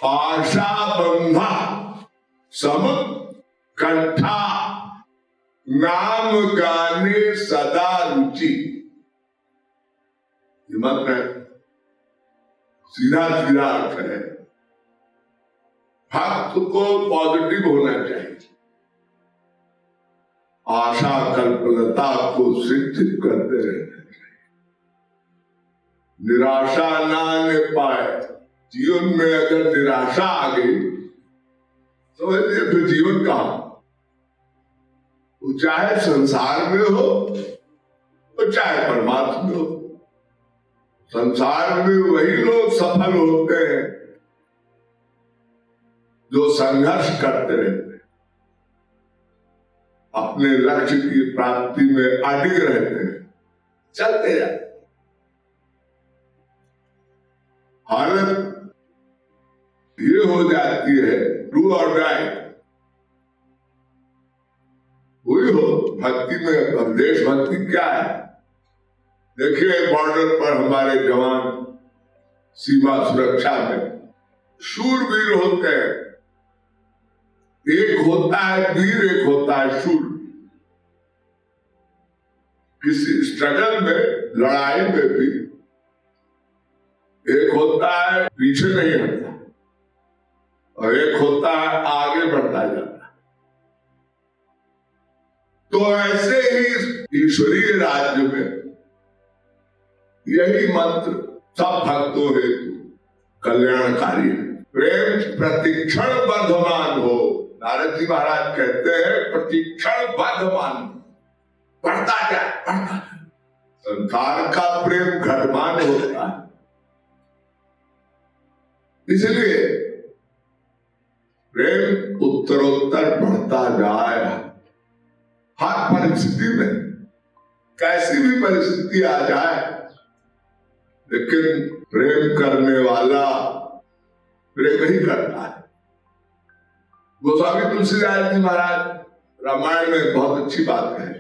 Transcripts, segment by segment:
आशा बंधा सम कंठा, नाम गाने सदा रुचि। मत है, सीधा सीधा अर्थ है। भक्त को पॉजिटिव होना चाहिए, आशा कल्पनता को सिद्ध करते रहना चाहिए, निराशा ना ले पाए। जीवन में अगर निराशा आ गई तो फिर जीवन कहां? वो चाहे संसार में हो तो चाहे परमात्मा में हो। संसार में वही लोग सफल होते हैं जो संघर्ष करते रहते हैं, अपने लक्ष्य की प्राप्ति में अडिग रहते हैं, चलते जाते। हालत ये हो जाती है डू और डाई। वही हो भक्ति में। देशभक्ति क्या है? देखिए बॉर्डर पर हमारे जवान सीमा सुरक्षा में शूरवीर होते हैं। एक होता है वीर, एक होता है शूर। किसी स्ट्रगल में, लड़ाई में भी एक होता है पीछे नहीं हटता और एक होता है आगे बढ़ता जाता। तो ऐसे ही ईश्वरीय राज्य में यही मंत्र सब भक्तों हेतु कल्याणकारी है। प्रेम प्रतिक्षण वर्धमान हो। नारद जी महाराज कहते हैं प्रतिक्षण वर्धमान, बढ़ता जाए, बढ़ता जाए। संसार का प्रेम घटमान होता है, इसलिए प्रेम उत्तरोत्तर बढ़ता जाए। हर परिस्थिति में, कैसी भी परिस्थिति आ जाए, लेकिन प्रेम करने वाला प्रेम ही करता है। गोस्वामी तुलसीदास जी महाराज रामायण में बहुत अच्छी बात कहे,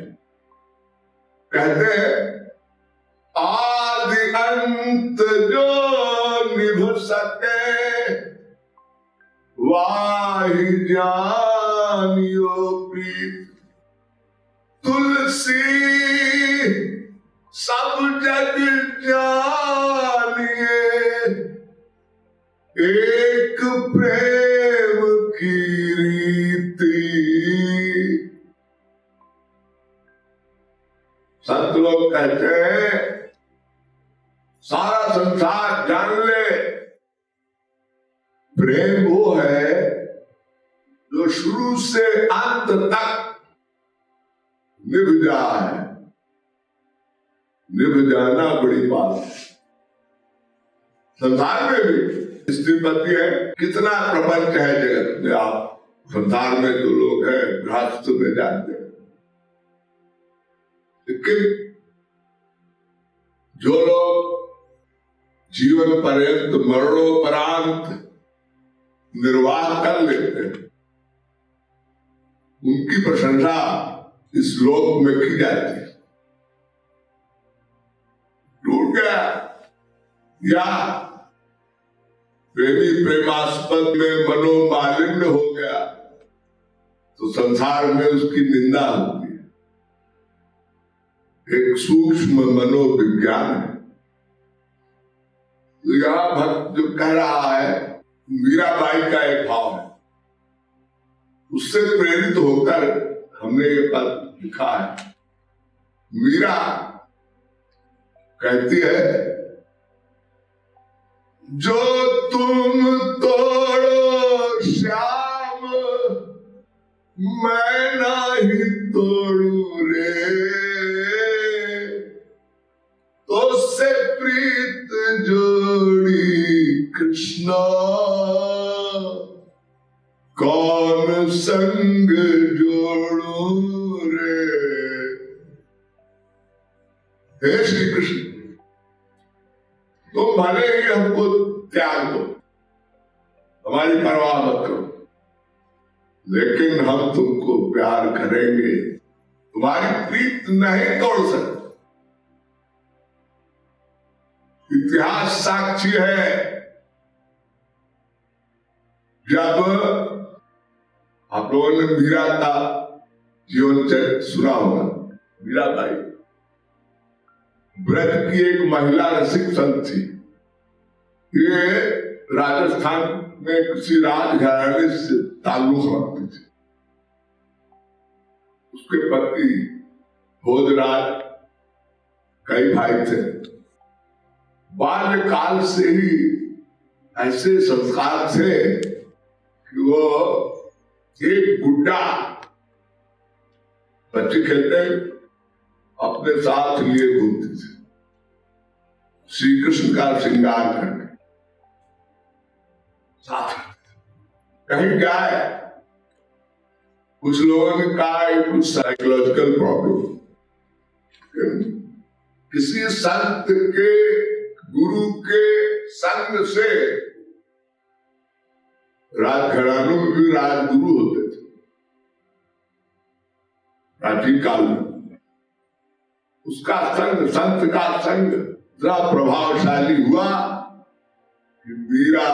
कहते हैं आदि अंत जो निभ सके वाहि जानियो प्रीत। तुलसी सब जग जानिए एक प्रेम की रीति। संत लोग कहते हैं सारा संसार जान ले, प्रेम वो है जो शुरू से अंत तक निभ जाए। निभ जाना बड़ी बात है। संसार में भी स्थिति है, कितना प्रपंच है जगत में। आप संसार में जो लोग हैं गृहस्थ में जानते हैं, लेकिन जो लोग जीवन पर्यंत मरणोपरांत निर्वाह कर लेते हैं, उनकी प्रशंसा इस लोक में की जाती है। टूट गया या प्रेमी प्रेमास्पद में मनोमालिन्य हो गया तो संसार में उसकी निंदा होती है। एक सूक्ष्म मनोविज्ञान है। तो यह भक्त जो कह रहा है, मीराबाई का एक भाव है, उससे प्रेरित होकर हमने ये पद लिखा है। मीरा कहती है जो तुम तोड़ो श्याम मैं नहीं तोड़ू रे, तो से प्रीत जोड़ी कृष्णा कौन संग जोड़ू रे। हे श्री कृष्ण, तो भले ही हमको त्याग दो, हमारी परवाह मत करो, लेकिन हम तुमको प्यार करेंगे, तुम्हारी प्रीत नहीं तोड़ सकते। इतिहास साक्षी है जब आप लोगों ने मीरा का जीवन चरित्र सुना होगा, मीराबाई ब्रज की एक महिला रसिक संत थी। ये राजस्थान में किसी राजघराने से ताल्लुक रखती थी। उसके पति भोजराज, कई भाई थे। बाल्यकाल से ही ऐसे संस्कार थे कि वो एक गुड्डा बच्चे खेलते अपने साथ लिए घूमते थे, श्री कृष्ण का श्रृंगार करने साथ। कहीं क्या है, कुछ लोगों ने कहा कुछ साइकोलॉजिकल प्रॉब्लम, किसी संत के गुरु के संग से राजघरानों में भी राजगुरु होते थे प्राचीन काल में। उसका संग, संत का संग इतना प्रभावशाली हुआ कि मीरा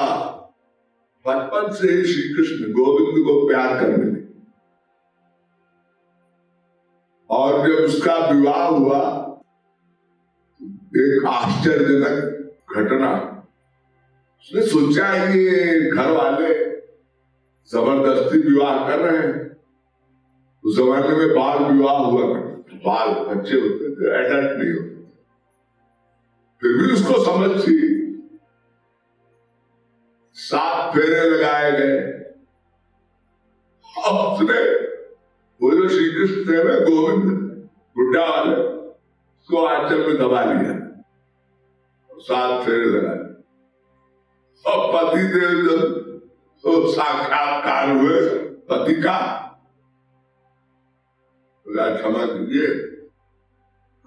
बचपन से ही श्री कृष्ण गोविंद को प्यार करने लगी। और जब उसका विवाह हुआ, एक आश्चर्यजनक घटना, उसने सोचा ये घर वाले जबरदस्ती विवाह कर रहे हैं। उस जमाने में बाल विवाह हुआ करते, बाल बच्चे होते थे, एडल्ट नहीं होते। फिर भी उसको समझ थी। 7 फेरे लगाए गए। उसने वो जो श्री कृष्ण थे ना, गोविंद बुड्ढा वाले, उसको आंचल में दबा लिया, 7 फेरे लगाए। और पति देव जब तो साक्षात्कार हुए पति का, क्षमा कीजिए,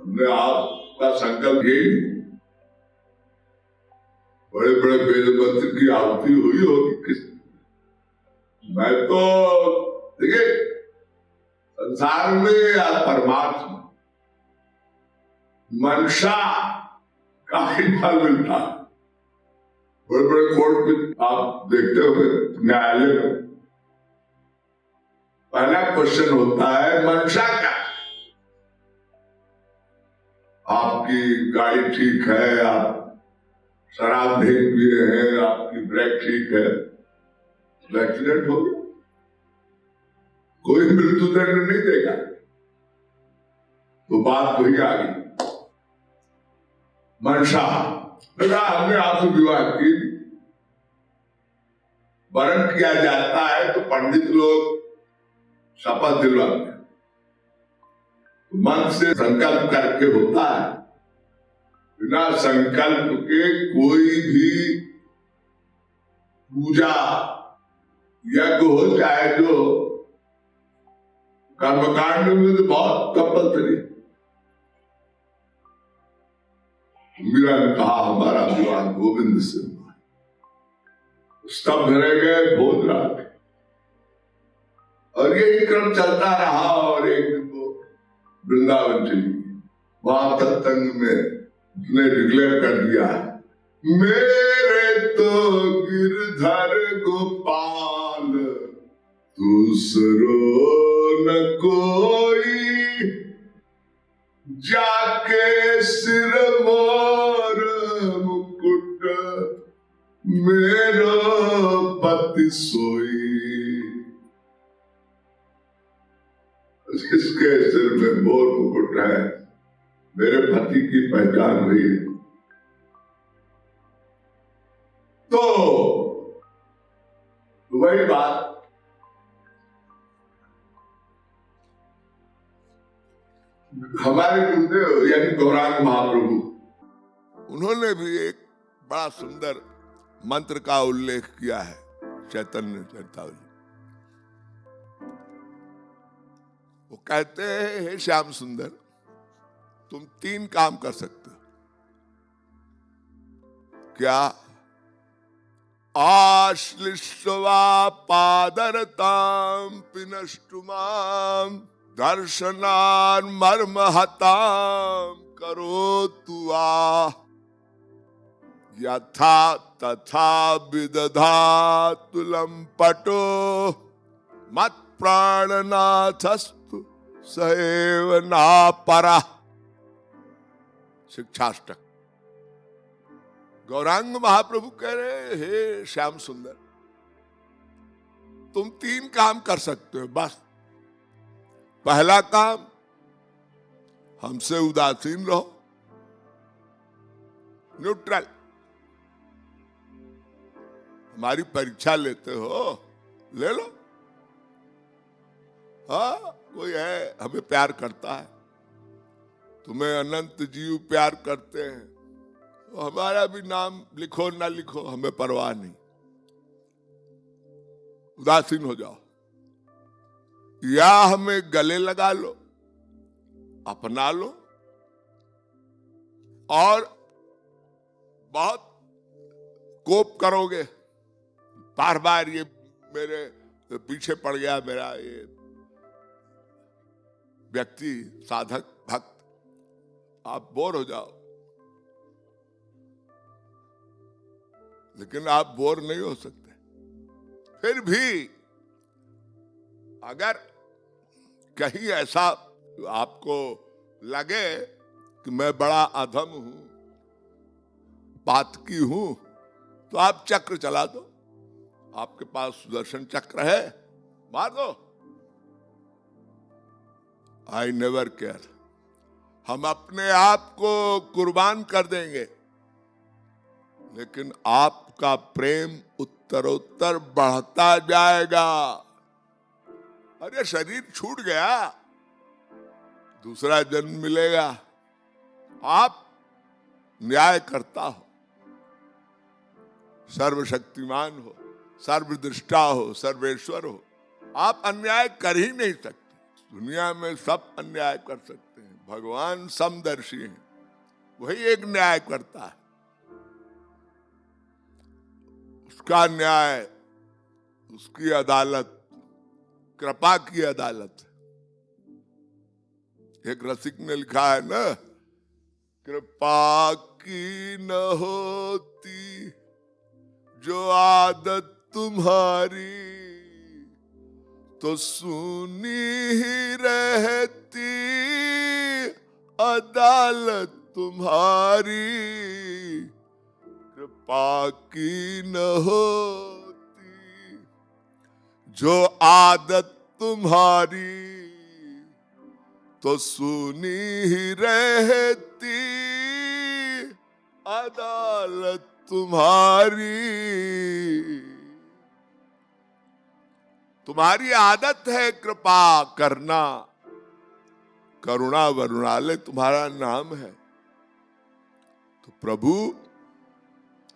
हमने आपका संकल्प यही, बड़े बड़े वेद मंत्र की आहुति हुई होगी किस, मैं तो देखिए संसार में या परमात्मा मंशा का ही फल मिलता है। बड़े बड़े कोर्ट में आप देखते हो, न्यायालय में पहला क्वेश्चन होता है मंशा क्या? आपकी गाड़ी ठीक है, आप शराब नहीं पिए हैं, आपकी ब्रेक ठीक है, एक्सीडेंट हो गया, कोई मृत्युदंड नहीं देगा। तो बात वही आ गई मंशा। हमने आपसे विवाह की, वरण किया जाता है तो पंडित लोग शपथ दिलवाते हैं, मन से संकल्प करके होता है। बिना संकल्प के कोई भी पूजा यज्ञ हो जाए जो कर्मकांड में तो बहुत कंपल्सरी। मीरा ने कहा हमारा विवाह गोविंद से हुआ। स्तब्ध रह गए भोजराज। और यही क्रम चलता रहा और एक दिन वो वृंदावन चली। वहां सत्संग में उसने डिक्लेयर कर दिया, मेरे तो गिरधर गोपाल दूसरो न कोई, जाके सिर मोर मुकुट मेरो पति सोई। जिसके सिर में मोर मुकुट है, मेरे पति की पहचान हुई है। तो वही बात, हमारे गुरुदेव यानी गौरांग महाप्रभु, उन्होंने भी एक बड़ा सुंदर मंत्र का उल्लेख किया है चैतन्य चरितावली। वो कहते हैं, हे श्याम सुंदर, तुम 3 काम कर सकते हो। क्या? आश्लिष्टवा पादरताम पिनष्टुमाम दर्शनान मर्महताम करो तुआ। यथा तथा विदधातु लंपटो मत प्राणनाथस्तु सएव नापरा। शिक्षाष्टक। गौरांग महाप्रभु कह रहे, हे श्याम सुंदर, तुम 3 काम कर सकते हो बस। पहला काम, हमसे उदासीन रहो, न्यूट्रल। हमारी परीक्षा लेते हो, ले लो। हाँ, कोई है हमें प्यार करता है, तुम्हें अनंत जीव प्यार करते हैं, तो हमारा भी नाम लिखो ना लिखो, हमें परवाह नहीं। उदासीन हो जाओ, या हमें गले लगा लो, अपना लो, और बहुत कोप करोगे, बार बार ये मेरे पीछे पड़ गया, मेरा ये व्यक्ति साधक भक्त, आप बोर हो जाओ। लेकिन आप बोर नहीं हो सकते। फिर भी अगर कहीं ऐसा आपको लगे कि मैं बड़ा अधम हूं, पातकी हूं, तो आप चक्र चला दो। आपके पास सुदर्शन चक्र है, मार दो। I never care. हम अपने आप को कुर्बान कर देंगे, लेकिन आपका प्रेम उत्तरोत्तर बढ़ता जाएगा। अरे शरीर छूट गया, दूसरा जन्म मिलेगा। आप न्याय करता हो, सर्वशक्तिमान हो, सर्वदृष्टा हो, सर्वेश्वर हो, आप अन्याय कर ही नहीं सकते। दुनिया में सब अन्याय कर सकते हैं, भगवान समदर्शी हैं, वही एक न्याय करता है। उसका न्याय, उसकी अदालत कृपा की अदालत। एक रसिक ने लिखा है ना, कृपा की न होती जो आदत तुम्हारी, तो सुनी ही रहती अदालत तुम्हारी। कृपा की न होती जो आदत तुम्हारी, तो सुनी ही रहती अदालत तुम्हारी। तुम्हारी आदत है कृपा करना, करुणा वरुणालय तुम्हारा नाम है। तो प्रभु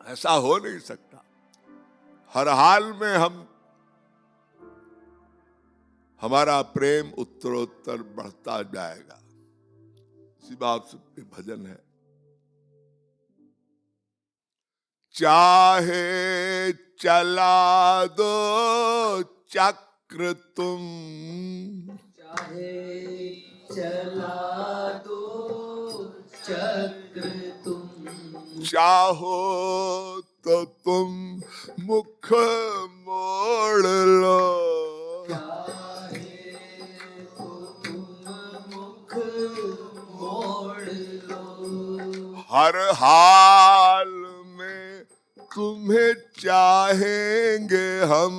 ऐसा हो नहीं सकता। हर हाल में हमारा प्रेम उत्तरोत्तर बढ़ता जाएगा। इसी बात से भजन है, चाहे चला दो चक्र तुम, चाहे चला दो चक्र तुम, चाहो तो तुम मुख मोड़ लो, चाहे तो तुम मुख मोड़ लो। हर हाल में तुम्हें चाहेंगे हम,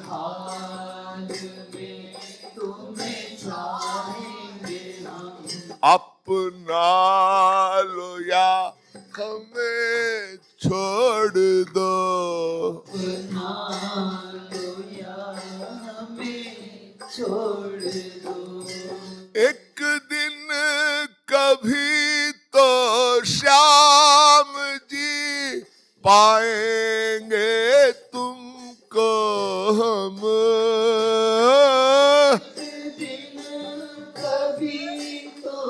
हाल में तुम्हें चाहेंगे हम। अपना लो या हमें छोड़ दो, अपना लो या हमें छोड़ दो। एक दिन कभी तो श्याम जी पाएंगे तुमको हम, एक दिन कभी तो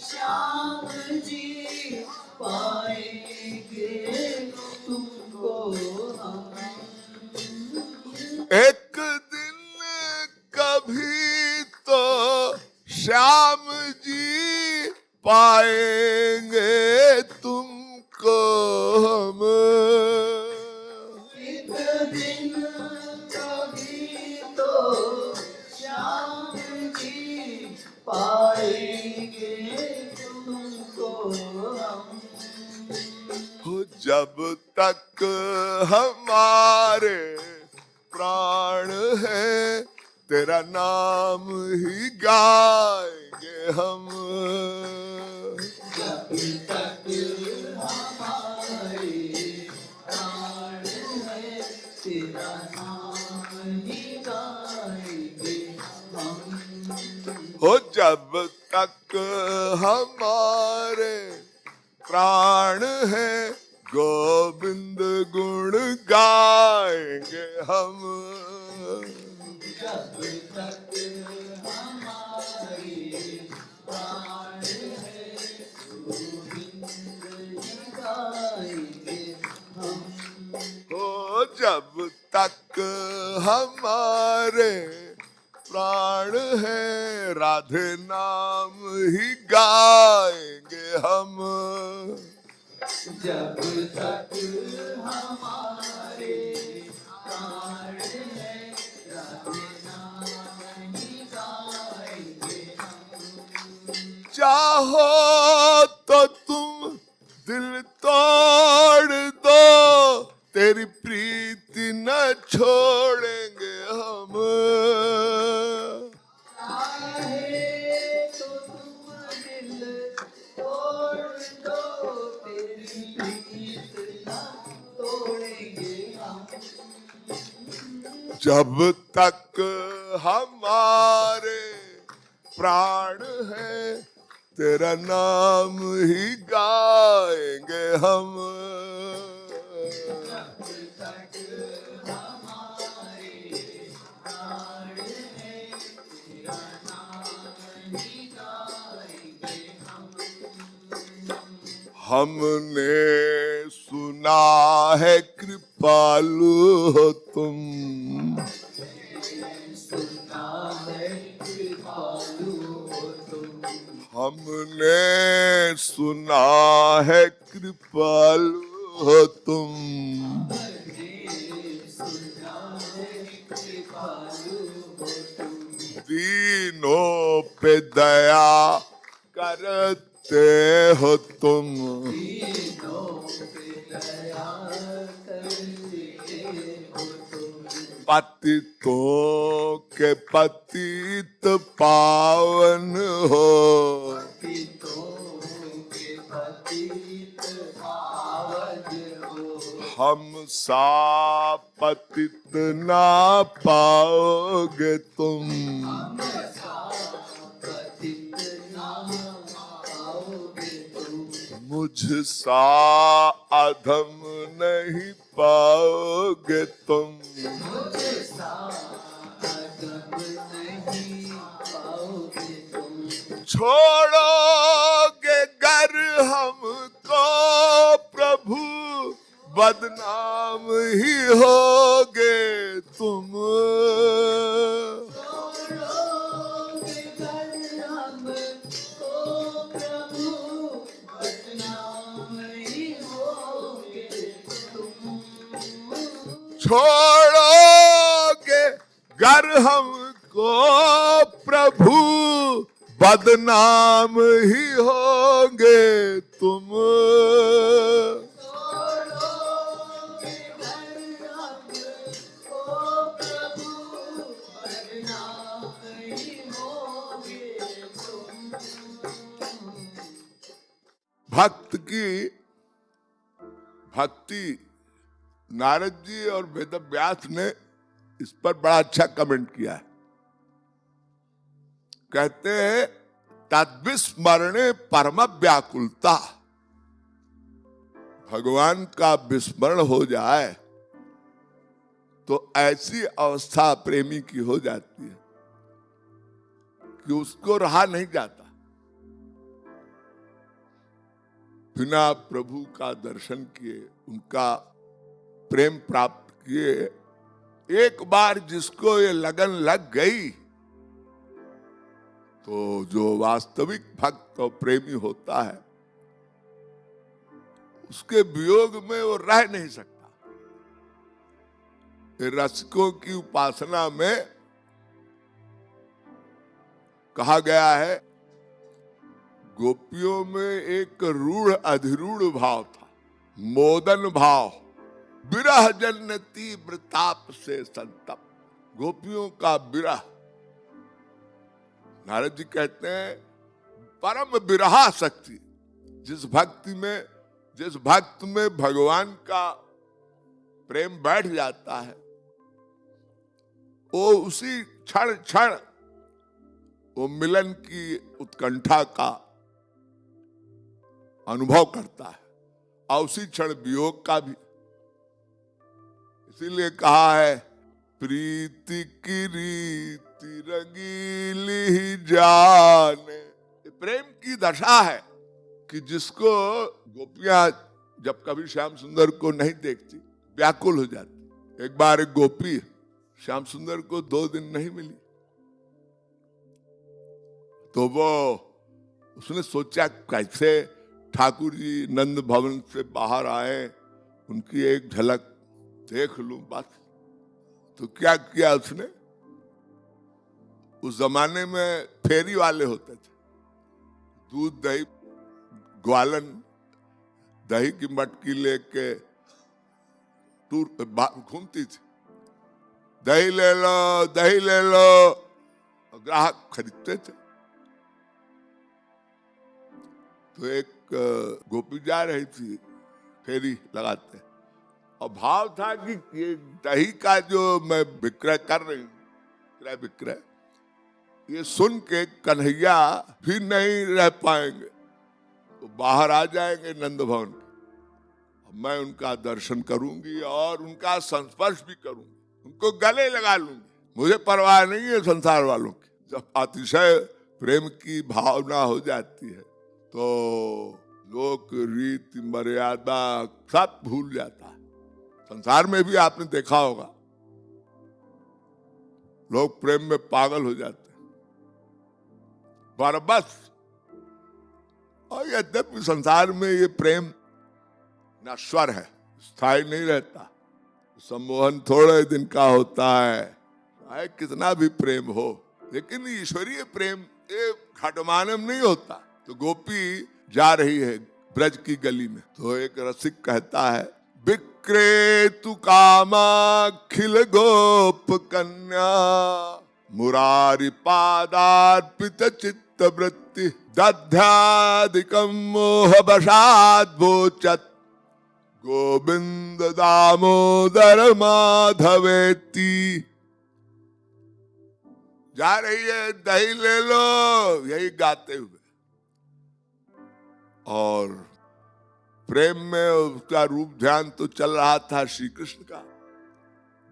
श्याम जी पाएंगे तुमको हम। एक दिन कभी तो श्याम जी पाएंगे तुमको दिन कभी तो श्याम जी पाएंगे तुमको हम। हो जब तक हमारे प्राण है तेरा नाम ही गाएंगे हम। जब तक हमारे प्राण है तेरा नाम ही गाएंगे हम। हो जब तक हमारे प्राण है गोविंद गुण गाएंगे हम। जब तक हमारे प्राण है गोविंद गाएंगे हम। हो जब तक हमारे प्राण है राधे नाम ही गाएंगे हम। जब तक हमारे प्राण है राधे नाम ही गाएंगे हम। चाहो तो तुम दिल तोड़ दो तेरी प्रीति न छोड़ेंगे हम। चाहे तो तुम दिल तोड़ दो तेरी प्रीत न तोड़ेंगे हम। जब तक हमारे प्राण है तेरा नाम ही गाएंगे हम। जब तक हमारे प्राण है तेरा नाम ही गाएंगे हम। हमने सुना है कृपालु हो तुम। सुना है कृपालु हो तुम। हमने सुना है कृपालु हो तुम। सुना है कृपालु हो तुम। दीनों पे दया करते हो तुम। दीनों पे दया करते हो तुम। पतितों के पतित पावन हो। पतितों के पतित पावन हो। हम सा पतित ना पाओगे तुम। पतित ना पाओगे तुम। मुझ सा अधम नहीं पाओगे तुम। मुझे सा अदब नहीं पाओगे तुम। छोड़ोगे गर हमको प्रभु बदनाम ही होगे तुम। छोड़ोगे घर हमको प्रभु बदनाम ही होगे तुम। छोड़ोगे गर हमको प्रभु बदनाम ही होगे तुम। छोड़ोगे घर हमको प्रभु बदनाम ही होगे तुम। भक्त की भक्ति नारद जी और वेदव्यास ने इस पर बड़ा अच्छा कमेंट किया है। कहते हैं तद्विस्मरणे परम व्याकुलता। भगवान का विस्मरण हो जाए तो ऐसी अवस्था प्रेमी की हो जाती है कि उसको रहा नहीं जाता। बिना प्रभु का दर्शन किए उनका प्रेम प्राप्त किए एक बार जिसको ये लगन लग गई तो जो वास्तविक भक्त और प्रेमी होता है उसके वियोग में वो रह नहीं सकता। रसिकों की उपासना में कहा गया है, गोपियों में एक रूढ़ अधिरूढ़ भाव था, मोदन भाव, विरह जन्य तीव्र ताप से संतप। गोपियों का विरह, नारद जी कहते हैं परम विरहा शक्ति। जिस भक्त में भगवान का प्रेम बैठ जाता है, वो उसी क्षण क्षण वो मिलन की उत्कंठा का अनुभव करता है और उसी क्षण वियोग का भी। इसीलिए कहा है, प्रीति की रीति रंगीली जाने। प्रेम की दशा है कि जिसको गोपियां जब कभी श्याम सुंदर को नहीं देखती व्याकुल हो जाती। एक बार एक गोपी श्याम सुंदर को 2 दिन नहीं मिली, तो उसने सोचा कैसे ठाकुर जी नंद भवन से बाहर आए, उनकी एक झलक देख लूं बस। तो क्या किया उसने, उस जमाने में फेरी वाले होते थे, दूध दही ग्वालन दही की मटकी लेके टूर घूमती थी, दही ले लो, ग्राहक खरीदते थे। तो एक गोपी जा रही थी फेरी लगाते, और भाव था कि ये दही का जो मैं विक्रय कर रही हूँ, विक्रय, ये सुन के कन्हैया भी नहीं रह पाएंगे, तो बाहर आ जाएंगे नंद भवन, मैं उनका दर्शन करूंगी और उनका संस्पर्श भी करूंगी, उनको गले लगा लूंगी, मुझे परवाह नहीं है संसार वालों की। जब अतिशय प्रेम की भावना हो जाती है तो लोक रीति मर्यादा सब भूल जाता है। संसार में भी आपने देखा होगा, लोग प्रेम में पागल हो जाते हैं बरबस। और यद्यपि संसार में ये प्रेम नश्वर है, स्थायी नहीं रहता, सम्मोहन थोड़े दिन का होता है, चाहे कितना भी प्रेम हो, लेकिन ईश्वरीय प्रेम ये घटमानम नहीं होता। तो गोपी जा रही है ब्रज की गली में, तो एक रसिक कहता है, विक्रेतु कामाखिल गोप कन्या मुरारी पादार्पित चित्त वृत्ति दध्यादिकम मोह वशाद भोचत गोविंद दामोदर माधवेती। जा रही है, दही ले लो, यही गाते हुए, और प्रेम में उसका रूप ध्यान तो चल रहा था श्री कृष्ण का।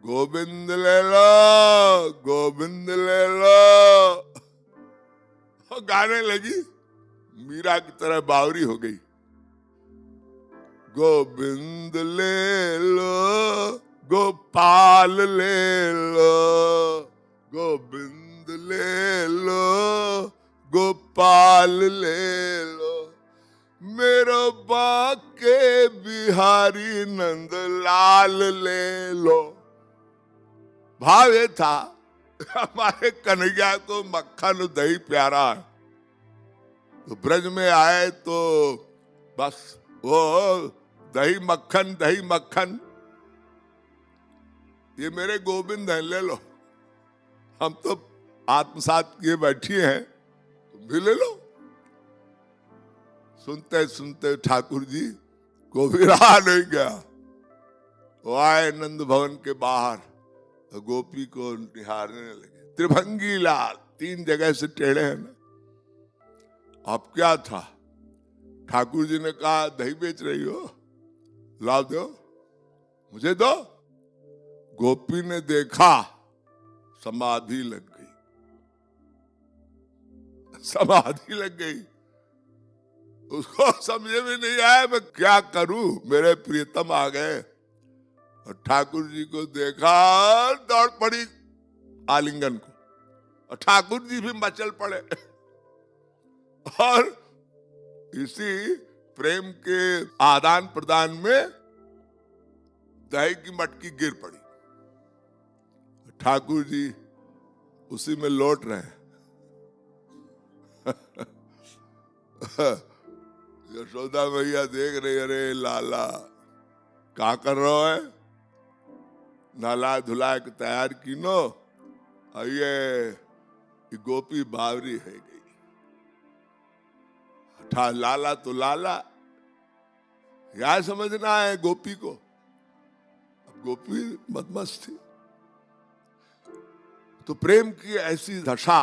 गोविंद ले लो, गोविंद ले लो, और गाने लगी, मीरा की तरह बावरी हो गई। गोविंद ले लो, गोपाल ले लो, गोविंद ले लो, गोपाल ले लो, मेरो बाके बिहारी नंद लाल ले लो। भाव ये था, हमारे कन्हैया को मक्खन दही प्यारा है, तो ब्रज में आए तो बस वो दही मक्खन, ये मेरे गोविंद हैं, ले लो, हम तो आत्मसात किए बैठे हैं, तुम भी ले लो। सुनते सुनते ठाकुर जी को भी रहा नहीं गया, वो आए नंद भवन के बाहर, तो गोपी को निहारने लगे। त्रिभंगी लाल 3 जगह से टेढ़े हैं ना। अब क्या था, ठाकुर जी ने कहा, दही बेच रही हो, लाओ दो, मुझे दो। गोपी ने देखा, समाधि लग गई, समाधि लग गई। उसको समझे में नहीं आया मैं क्या करूं, मेरे प्रियतम आ गए, और ठाकुर जी को देखा, दौड़ पड़ी आलिंगन को, और ठाकुर जी भी मचल पड़े। और इसी प्रेम के आदान प्रदान में दही की मटकी गिर पड़ी। ठाकुर जी उसी में लौट रहे हैं। यशोदा मैया देख रही, अरे लाला क्या कर रहा है, नला धुला के तैयार की नो, ये गोपी बावरी है गई। ठा लाला तो लाला, क्या समझना है गोपी को। अब गोपी मदमस्त थी। तो प्रेम की ऐसी दशा,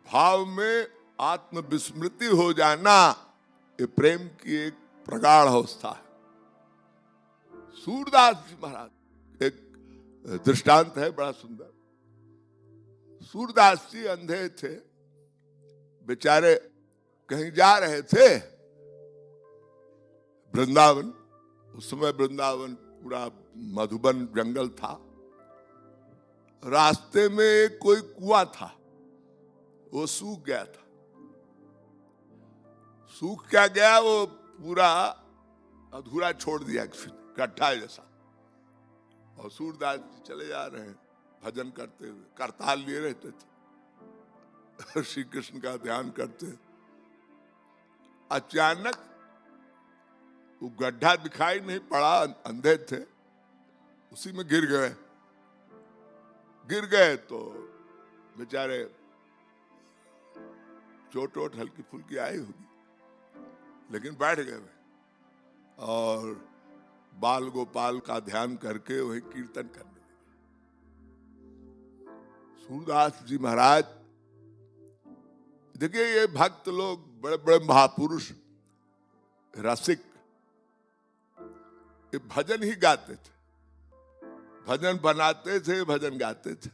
भाव में आत्मविस्मृति हो जाना, ये प्रेम की एक प्रगाढ़ अवस्था है। सूरदास जी महाराज एक दृष्टांत है बड़ा सुंदर। सूरदास जी अंधे थे, बेचारे कहीं जा रहे थे वृंदावन। उस समय वृंदावन पूरा मधुबन जंगल था। रास्ते में एक कोई कुआं था, वो सूख गया था। सूख क्या गया, वो पूरा अधूरा छोड़ दिया किसी ने, गड्ढा जैसा। और सूरदास जी चले जा रहे हैं भजन करते हुए, करताल लिए रहते थे, श्री कृष्ण का ध्यान करते। अचानक वो गड्ढा दिखाई नहीं पड़ा, अंधे थे, उसी में गिर गए। गिर गए तो बेचारे चोट वोट हल्की फुल्की आई होगी, लेकिन बैठ गए और बाल गोपाल का ध्यान करके वही कीर्तन करने लगे। सूरदास जी महाराज, देखिए ये भक्त लोग बड़े बड़े महापुरुष रसिक, ये भजन ही गाते थे, भजन बनाते थे, भजन गाते थे।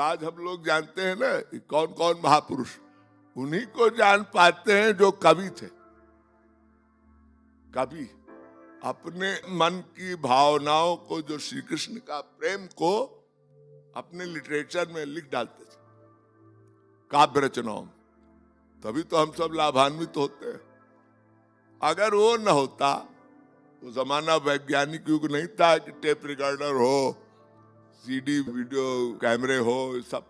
आज हम लोग जानते हैं ना कौन कौन महापुरुष, उन्हीं को जान पाते हैं जो कवि थे। कवि अपने मन की भावनाओं को, जो श्री कृष्ण का प्रेम को अपने लिटरेचर में लिख डालते थे, काव्य रचनाओं में। तभी तो हम सब लाभान्वित होते हैं। अगर वो न होता, वो जमाना वैज्ञानिक युग नहीं था कि टेप रिकॉर्डर हो, सीडी वीडियो कैमरे हो, सब।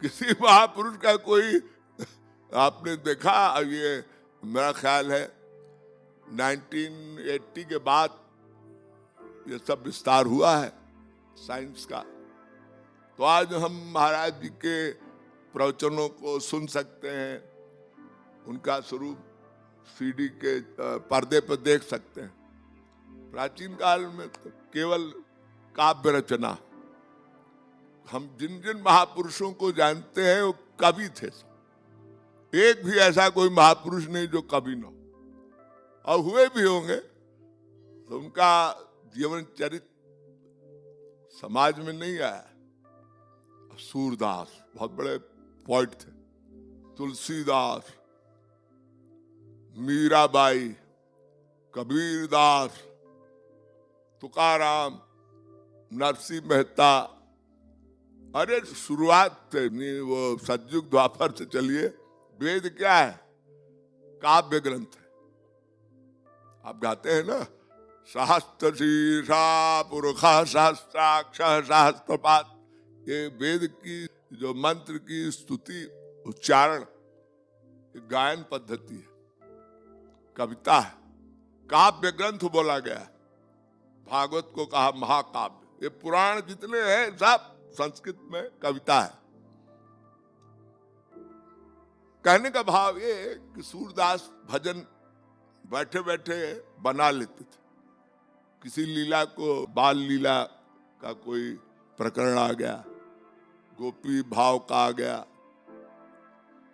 किसी महापुरुष का कोई आपने देखा, ये मेरा ख्याल है 1980 के बाद ये सब विस्तार हुआ है साइंस का। तो आज हम महाराज जी के प्रवचनों को सुन सकते हैं, उनका स्वरूप सीडी के पर्दे पर देख सकते हैं। प्राचीन काल में तो केवल काव्य रचना। हम जिन जिन महापुरुषों को जानते हैं वो कवि थे। एक भी ऐसा कोई महापुरुष नहीं जो कवि न हो, और हुए भी होंगे तो उनका जीवन चरित्र समाज में नहीं आया। सूरदास बहुत बड़े पोएट थे, तुलसीदास, मीराबाई, कबीरदास, तुकाराम, नरसिंह मेहता। अरे शुरुआत से नहीं, वो सतयुग द्वापर से चलिए। वेद क्या है? काव्य ग्रंथ है। आप गाते हैं ना, शास्त्र शीर्षा पुरुषा शास्त्राक्ष शास्त्रपात। ये वेद की जो मंत्र की स्तुति उच्चारण गायन पद्धति है, कविता है, काव्य ग्रंथ बोला गया। भागवत को कहा महाकाव्य। ये पुराण जितने हैं सब संस्कृत में कविता है। कहने का भाव ये कि सूरदास भजन बैठे बैठे बना लेते थे। किसी लीला को, बाल लीला का कोई प्रकरण आ गया, गोपी भाव का आ गया,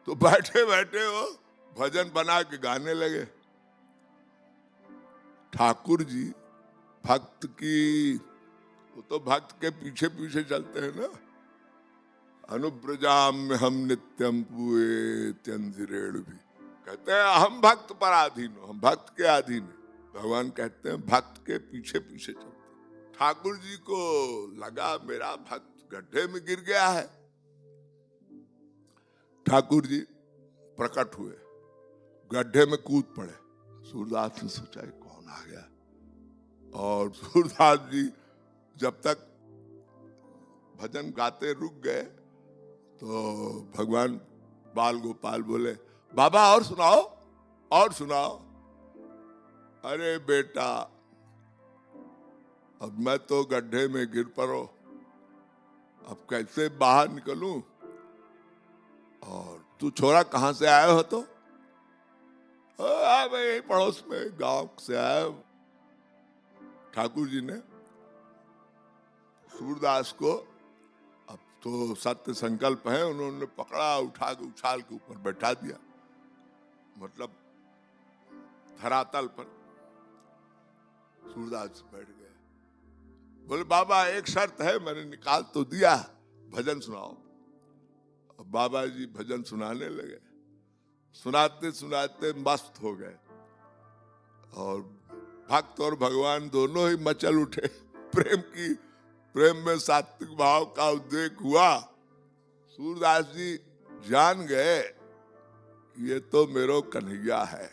तो बैठे बैठे वो भजन बना के गाने लगे। ठाकुर जी भक्त की, वो तो भक्त के पीछे पीछे चलते हैं ना। अनुब्रजाम में हम नित्यम पुए त्यंधिरेण भी, कहते हैं हम भक्त पर अधीन हो, हम भक्त के अधीन है। भगवान कहते हैं भक्त के पीछे पीछे चलते। ठाकुर जी को लगा मेरा भक्त गड्ढे में गिर गया है। ठाकुर जी प्रकट हुए, गड्ढे में कूद पड़े। सूरदास ने सोचा कौन आ गया, और सूरदास जी जब तक भजन गाते रुक गए तो भगवान बाल गोपाल बोले, बाबा और सुनाओ, और सुनाओ। अरे बेटा, अब मैं तो गड्ढे में गिर पड़ो, अब कैसे बाहर निकलूं? और तू छोरा कहां से आया हो? तो भाई पड़ोस में गांव से आया। ठाकुर जी ने सूरदास को, अब तो सत्य संकल्प है, उन्होंने पकड़ा, उठा के उछाल के ऊपर बैठा दिया, मतलब धरातल पर सूरदास बैठ गए। बोले बाबा एक शर्त है, मैंने निकाल तो दिया, भजन सुनाओ। अब बाबा जी भजन सुनाने लगे, सुनाते सुनाते मस्त हो गए और भक्त और भगवान दोनों ही मचल उठे। प्रेम में सात्विक भाव का उद्रेक हुआ। सूरदास जी जान गए ये तो मेरो कन्हैया है,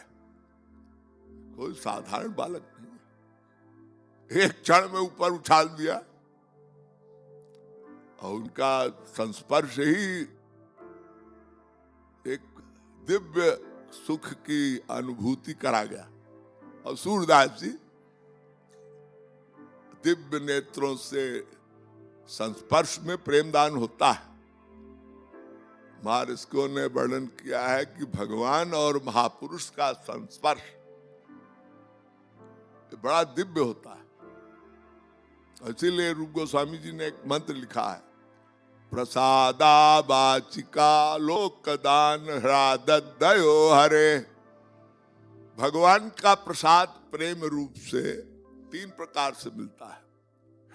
कोई साधारण बालक नहीं। एक क्षण में ऊपर उछाल दिया और उनका संस्पर्श ही एक दिव्य सुख की अनुभूति करा गया। और सूरदास जी दिव्य नेत्रों से संस्पर्श में प्रेमदान होता है। मार्स्को ने वर्णन किया है कि भगवान और महापुरुष का संस्पर्श बड़ा दिव्य होता है। इसीलिए रूप गोस्वामी जी ने एक मंत्र लिखा है, प्रसादा वाचिका लोकदान हृदयो हरे। भगवान का प्रसाद प्रेम रूप से 3 प्रकार से मिलता है।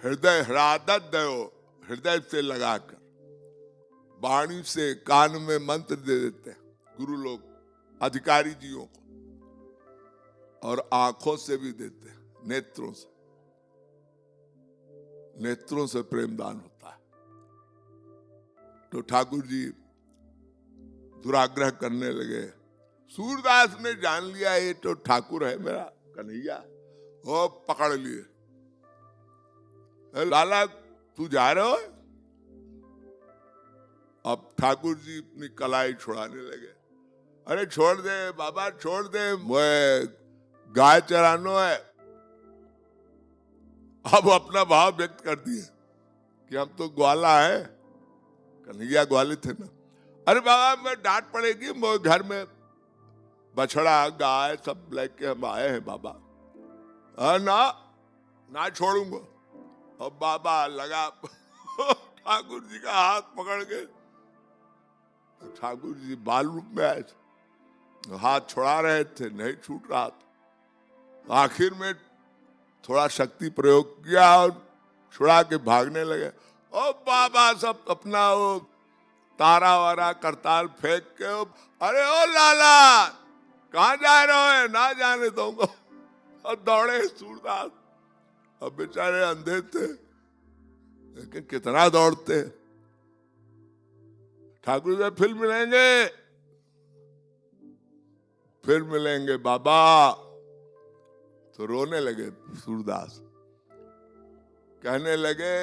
हृदय हृदयो, हृदय से लगाकर, वाणी से कान में मंत्र दे देते हैं गुरु लोग अधिकारी जियों को, और आंखों से भी देते हैं, नेत्रों से। नेत्रों से प्रेमदान होता है। तो ठाकुर जी दुराग्रह करने लगे। सूरदास ने जान लिया ये तो ठाकुर है मेरा कन्हैया, वो पकड़ लिए। लाला तू जा रहे हो? अब ठाकुर जी अपनी कलाई छुड़ाने लगे। अरे छोड़ दे बाबा, छोड़ दे, मैं गाय चरानो है। अब अपना भाव व्यक्त कर दिए कि हम तो ग्वाला है, कन्हैया ग्वाले थे ना। अरे बाबा मैं डांट पड़ेगी, मैं घर में बछड़ा गाय सब लेके हम आए हैं बाबा। ना छोड़ूंगा। और बाबा लगा ठाकुर जी का हाथ पकड़ के, ठाकुर जी बाल रूप में आए थे, हाथ छुड़ा रहे थे, नहीं छूट रहा था। आखिर में थोड़ा शक्ति प्रयोग किया और छुड़ा के भागने लगे। ओ बाबा सब अपना वो तारा वारा करताल फेंक के, अरे ओ लाला कहाँ जा रहे हो? ना जाने दूंगा। और दौड़े सूरदास। अब बेचारे अंधे थे लेकिन कितना दौड़ते। ठाकुर से फिर मिलेंगे बाबा। तो रोने लगे सूरदास, कहने लगे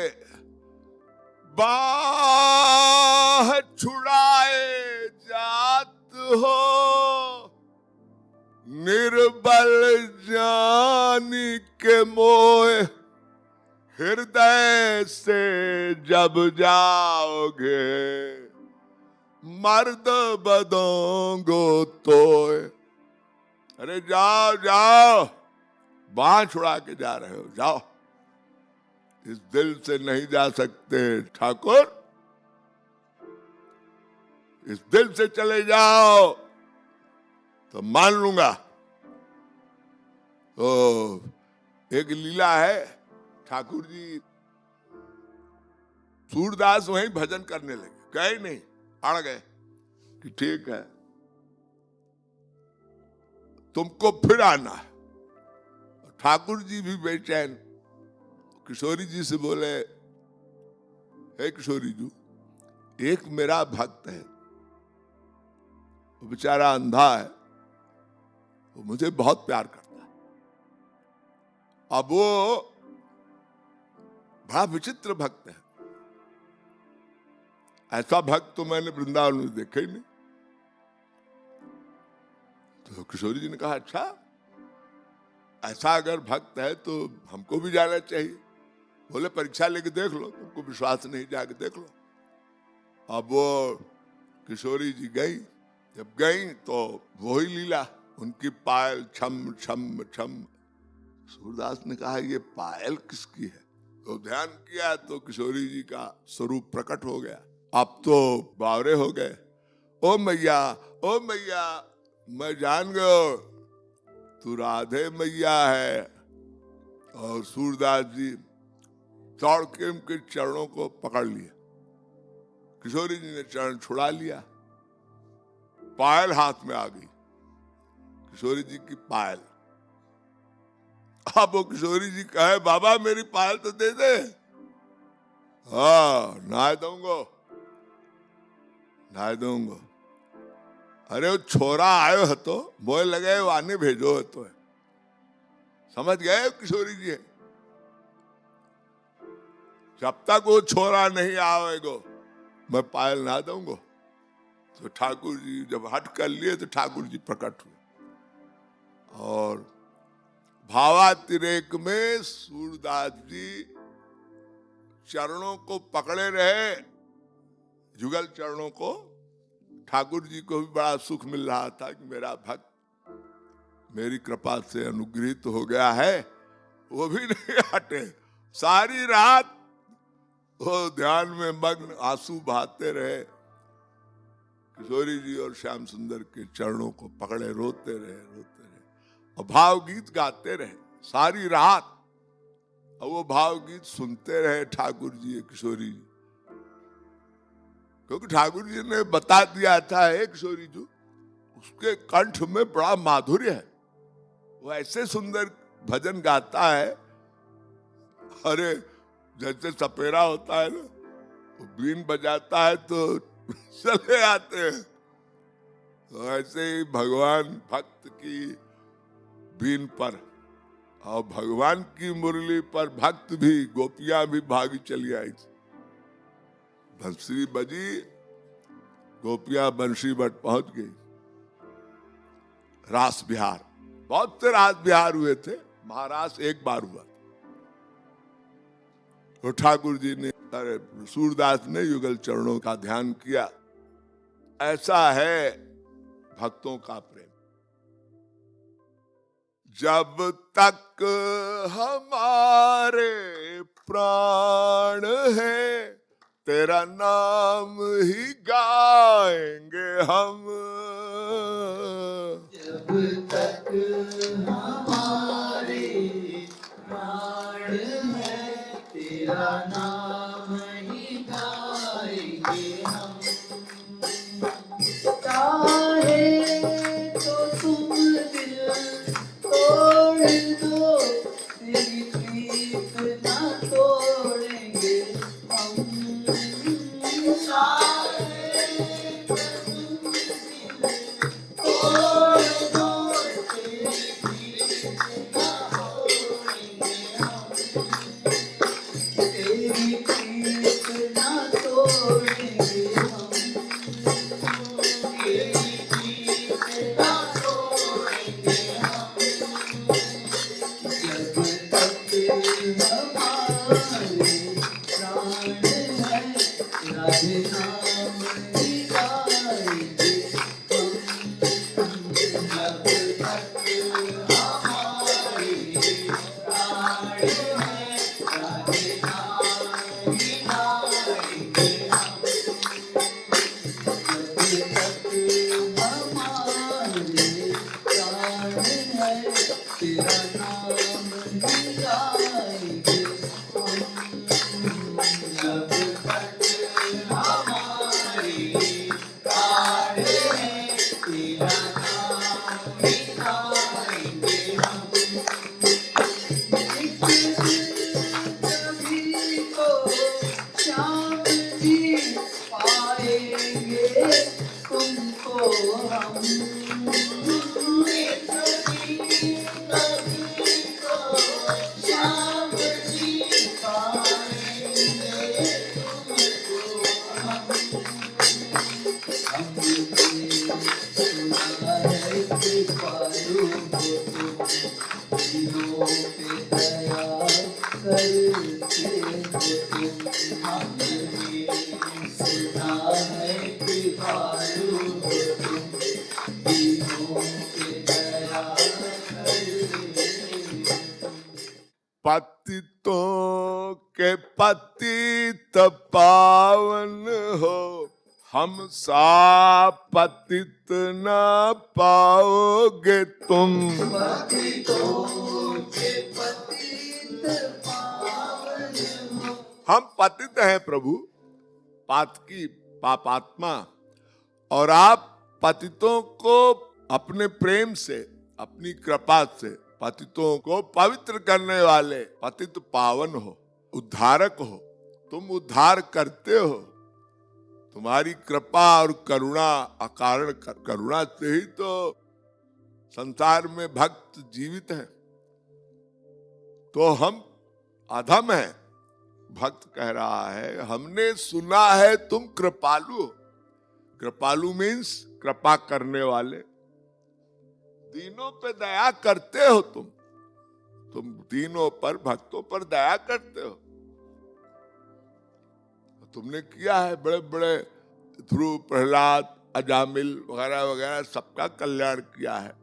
बाह छुड़ाए जात हो, निर्बल जानी के मोह, हृदय से जब जाओगे मर्द बदोंगो तोय। अरे जाओ जाओ, बांह छुड़ा के जा रहे हो, जाओ। इस दिल से नहीं जा सकते ठाकुर, इस दिल से चले जाओ तो मान लूंगा। तो एक लीला है, ठाकुर जी सूरदास वहीं भजन करने लगे, गए नहीं, अड़ गए कि ठीक है तुमको फिर आना है। ठाकुर जी भी बेचैन, किशोरी जी से बोले, हे किशोरी जी, एक मेरा भक्त है, वो बेचारा अंधा है, वो मुझे बहुत प्यार करता है। अब वो बड़ा विचित्र भक्त है, ऐसा भक्त तो मैंने वृंदावन में देखा ही नहीं। तो किशोरी जी ने कहा अच्छा, ऐसा अगर भक्त है तो हमको भी जाना चाहिए। बोले परीक्षा लेके देख लो, तुमको विश्वास नहीं जाके देख लो। अब वो किशोरी जी गई, जब गई तो वही लीला, उनकी पायल छम छम छम। सूरदास ने कहा ये पायल किसकी है? तो ध्यान किया तो किशोरी जी का स्वरूप प्रकट हो गया। अब तो बावरे हो गए, ओ मैया ओ मैया, मैं जान गयो तू राधे मैया है। और सूरदास जी दौड़ के उनके चरणों को पकड़ लिया। किशोरी जी ने चरण छुड़ा लिया, पायल हाथ में आ गई, किशोरी जी की पायल। अब वो किशोरी जी कहे बाबा मेरी पायल तो दे दे। हाँ ना दूंगो, ना दूंगो। अरे वो छोरा आयो है तो बोले लगे वाने भेजो है तो है। समझ गए किशोरी जी? जब तक वो छोरा नहीं आएगो मैं पायल ना दूंगो। तो ठाकुर जी जब हट कर लिए तो ठाकुर जी प्रकट हुए और भावातिरेक में सूरदास जी चरणों को पकड़े रहे, जुगल चरणों को। ठाकुर जी को भी बड़ा सुख मिल रहा था कि मेरा भक्त मेरी कृपा से अनुग्रहित हो गया है। वो भी नहीं हटे, सारी रात वो ध्यान में मग्न आंसू बहाते रहे। किशोरी जी और श्याम सुंदर के चरणों को पकड़े रोते रहे और भावगीत गाते रहे सारी रात। और वो भावगीत सुनते रहे ठाकुर जी किशोरी जी, क्योंकि ठाकुर जी ने बता दिया था किशोरी जी उसके कंठ में बड़ा माधुर्य है, वो ऐसे सुंदर भजन गाता है। अरे जैसे सपेरा होता है ना, वो बीन बजाता है तो चले आते हैं, तो ऐसे ही भगवान भक्त की बीन पर और भगवान की मुरली पर भक्त भी, गोपियां भी भागी चली आई थी। बंसी बजी, गोपियां बंसी बट पहुंच गई। रास बिहार, बहुत से रास बिहार हुए थे, महारास एक बार हुआ। तो ठाकुर जी ने, अरे सूरदास ने युगल चरणों का ध्यान किया। ऐसा है भक्तों का प्रेम। जब तक हमारे प्राण है तेरा नाम ही गाएंगे हम। जब तक हमारे प्राण है तेरा नाम ही गाएंगे हम। चाहे तो तुम दिल तोड़ दो, तेरी प्रीत ना तोड़ेंगे हम। चाहे तो तुम दिल तोड़ दो, तेरी प्रीत ना तोड़ेंगे हम। तेरी प्रीत ना तोड़ेंगे हम। तेरी प्रीत ना तोड़ेंगे हम। जब तक हमारे प्राण है राधे नाम ही गाएंगे हम। जब तक हमारे प्राण है राधे नाम ही गाएंगे हम। सुना है कृपालु हो तुम, दीनों पे दया करते। पतितों के पतित पावन हो, हम सा पतित न पाओगे तुम। पतितों के पतित पावन हो। हम पतित हैं प्रभु, पातकी पापात्मा, और आप पतितों को अपने प्रेम से, अपनी कृपा से पतितों को पवित्र करने वाले पतित पावन हो, उद्धारक हो। तुम उद्धार करते हो। तुम्हारी कृपा और करुणा, अकारण करुणा से ही तो संसार में भक्त जीवित हैं। तो हम अधम हैं। भक्त कह रहा है हमने सुना है तुम कृपालु हो। कृपालु मीन्स कृपा करने वाले, दीनों पे दया करते हो तुम दीनों पर, भक्तों पर दया करते हो। तुमने किया है, बड़े बड़े ध्रुव, प्रहलाद, अजामिल वगैरह वगैरह सबका कल्याण किया है।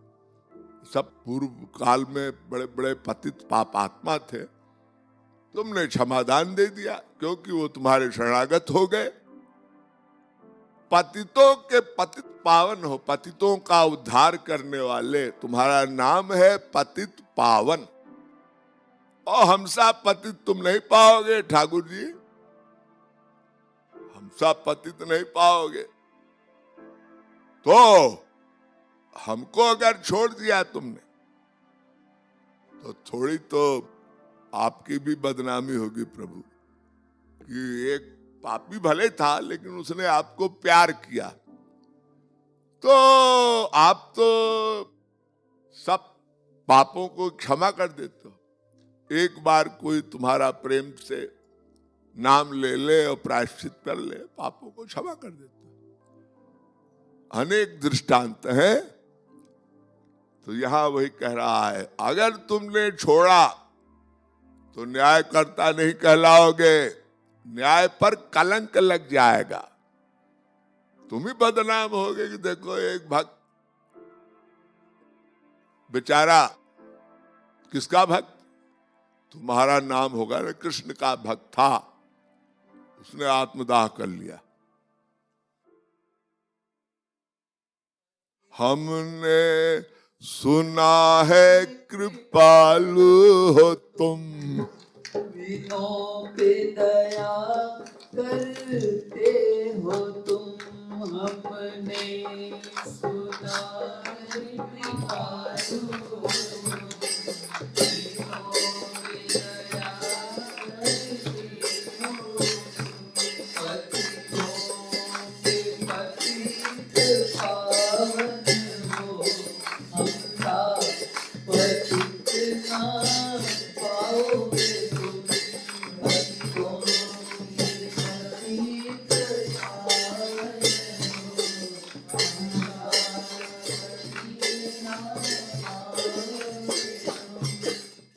सब पूर्व काल में बड़े बड़े पतित पापात्मा थे, तुमने क्षमादान दे दिया क्योंकि वो तुम्हारे शरणागत हो गए। पतितों के पतित पावन हो, पतितों का उद्धार करने वाले, तुम्हारा नाम है पतित पावन। और हमसा पतित तुम नहीं पाओगे ठाकुर जी, हमसा पतित नहीं पाओगे। तो हमको अगर छोड़ दिया तुमने तो थोड़ी तो आपकी भी बदनामी होगी प्रभु, कि एक पापी भले था लेकिन उसने आपको प्यार किया, तो आप तो सब पापों को क्षमा कर देते हो। एक बार कोई तुम्हारा प्रेम से नाम ले ले और प्रायश्चित कर ले, पापों को क्षमा कर देते हो। अनेक दृष्टांत हैं। तो यहां वही कह रहा है, अगर तुमने छोड़ा तो न्यायकर्ता नहीं कहलाओगे, न्याय पर कलंक लग जाएगा। तुम ही बदनाम होगे कि देखो एक भक्त बेचारा, किसका भक्त? तुम्हारा नाम होगा ना, कृष्ण का भक्त था, उसने आत्मदाह कर लिया। हमने सुना है कृपालु हो तुम, दीनों पे दया करते हो तुम, हमने सुना है कृपालु हो तुम, दीनों पे दया करते हो तुम, पतितों के पतित पावन हो, हमसा पतित ना पाओ।